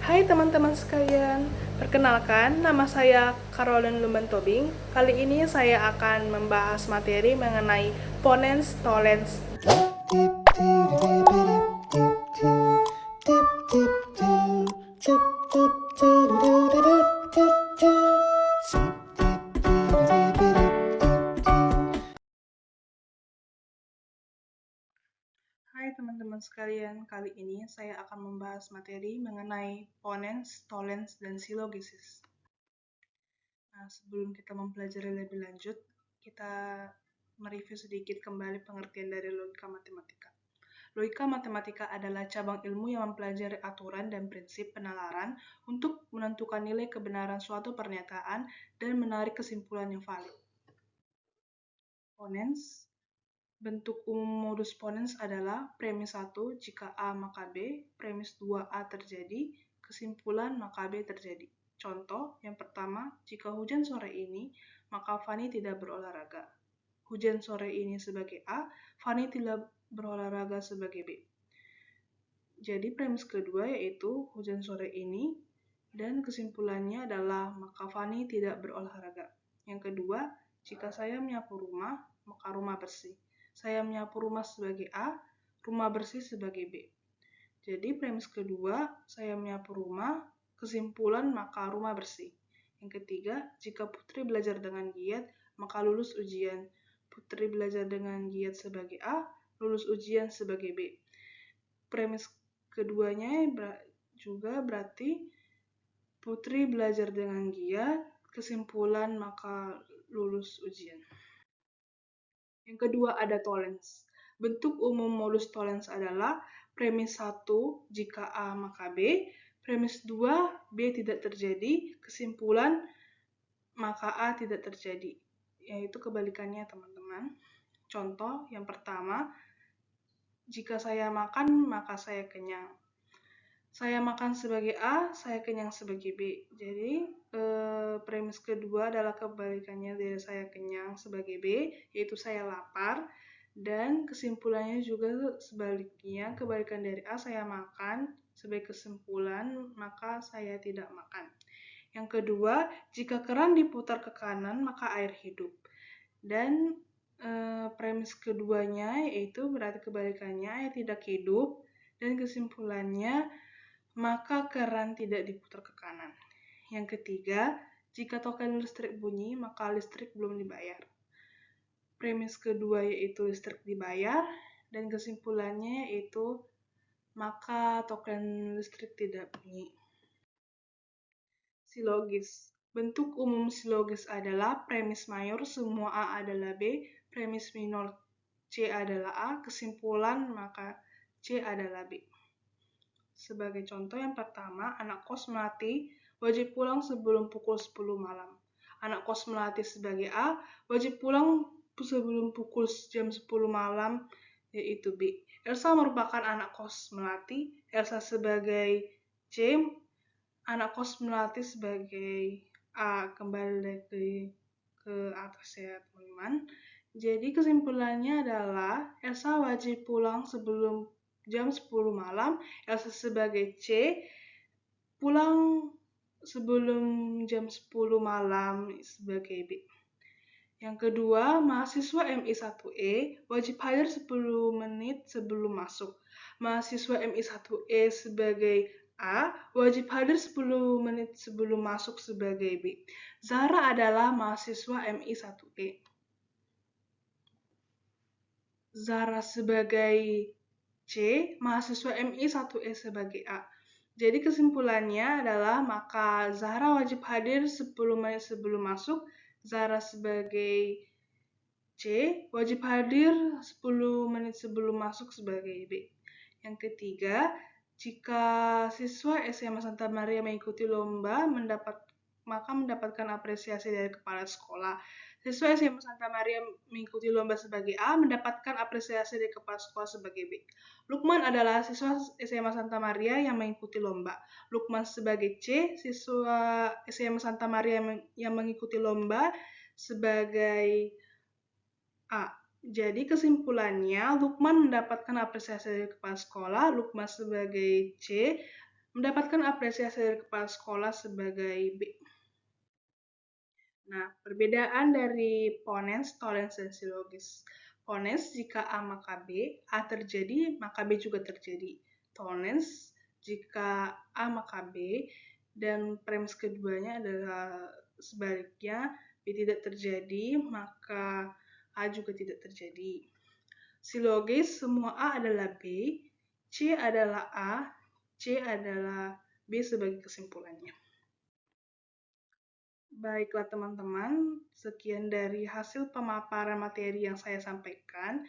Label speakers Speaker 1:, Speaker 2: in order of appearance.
Speaker 1: Hai teman-teman sekalian, perkenalkan nama saya Caroline Lumban Tobing. Kali ini saya akan membahas materi mengenai ponens tollens. Hai teman-teman sekalian, kali ini saya akan membahas materi mengenai ponens, tollens, dan silogesis. Nah, sebelum kita mempelajari lebih lanjut, kita mereview sedikit kembali pengertian dari logika matematika. Logika matematika adalah cabang ilmu yang mempelajari aturan dan prinsip penalaran untuk menentukan nilai kebenaran suatu pernyataan dan menarik kesimpulan yang valid. Ponens. Bentuk umum modus ponens adalah premis 1 jika A maka B, premis 2A terjadi, kesimpulan maka B terjadi. Contoh, yang pertama, jika hujan sore ini, maka Fani tidak berolahraga. Hujan sore ini sebagai A, Fani tidak berolahraga sebagai B. Jadi premis kedua yaitu hujan sore ini, dan kesimpulannya adalah maka Fani tidak berolahraga. Yang kedua, jika saya menyapu rumah, maka rumah bersih. Saya menyapu rumah sebagai A, rumah bersih sebagai B. Jadi premis kedua, saya menyapu rumah, kesimpulan maka rumah bersih. Yang ketiga, jika Putri belajar dengan giat, maka lulus ujian. Putri belajar dengan giat sebagai A, lulus ujian sebagai B. Premis keduanya juga berarti Putri belajar dengan giat, kesimpulan maka lulus ujian. Yang kedua ada tollens. Bentuk umum modus tollens adalah premis 1 jika A maka B, premis 2 B tidak terjadi, kesimpulan maka A tidak terjadi. Yaitu kebalikannya teman-teman. Contoh yang pertama, jika saya makan maka saya kenyang. Saya makan sebagai A, saya kenyang sebagai B. Jadi premis kedua adalah kebalikannya dari saya kenyang sebagai B, yaitu saya lapar. Dan kesimpulannya juga sebaliknya, kebalikan dari A, saya makan. Sebagai kesimpulan, maka saya tidak makan. Yang kedua, jika keran diputar ke kanan, maka air hidup. Dan premis keduanya yaitu berarti kebalikannya, air tidak hidup. Dan kesimpulannya, maka keran tidak diputar ke kanan. Yang ketiga, jika token listrik bunyi, maka listrik belum dibayar. Premis kedua yaitu listrik dibayar, dan kesimpulannya yaitu maka token listrik tidak bunyi. Silogis. Bentuk umum silogis adalah premis mayor semua A adalah B, premis minor C adalah A, kesimpulan maka C adalah B. Sebagai contoh yang pertama, anak kos melati wajib pulang sebelum pukul 10 malam. Anak kos melati sebagai A wajib pulang sebelum pukul jam 10 malam, yaitu B. Elsa merupakan anak kos melati. Elsa sebagai C, anak kos melati sebagai A. Kembali ke atas ya teman-teman. Jadi kesimpulannya adalah Elsa wajib pulang sebelum jam 10 malam, Elsa sebagai C pulang sebelum jam 10 malam sebagai B. Yang kedua, mahasiswa MI1E wajib hadir 10 menit sebelum masuk. Mahasiswa MI1E sebagai A wajib hadir 10 menit sebelum masuk sebagai B. Zahra adalah mahasiswa MI1E. Zahra sebagai C, mahasiswa MI1E sebagai A. Jadi kesimpulannya adalah maka Zahra wajib hadir 10 menit sebelum masuk, Zahra sebagai C wajib hadir 10 menit sebelum masuk sebagai B. Yang ketiga, jika siswa SMA Santa Maria mengikuti lomba maka mendapatkan apresiasi dari kepala sekolah. Siswa SMA Santa Maria mengikuti lomba sebagai A, mendapatkan apresiasi dari kepala sekolah sebagai B. Lukman adalah siswa SMA Santa Maria yang mengikuti lomba. Lukman sebagai C, siswa SMA Santa Maria yang mengikuti lomba sebagai A. Jadi kesimpulannya, Lukman mendapatkan apresiasi dari kepala sekolah, Lukman sebagai C, Mendapatkan apresiasi dari kepala sekolah sebagai B. Nah, perbedaan dari ponens, tolens, dan silogis. Ponens, jika A maka B, A terjadi, maka B juga terjadi. Tolens, jika A maka B, dan premis keduanya adalah sebaliknya, B tidak terjadi, maka A juga tidak terjadi. Silogis, semua A adalah B, C adalah A, C adalah B sebagai kesimpulannya. Baiklah teman-teman, sekian dari hasil pemaparan materi yang saya sampaikan.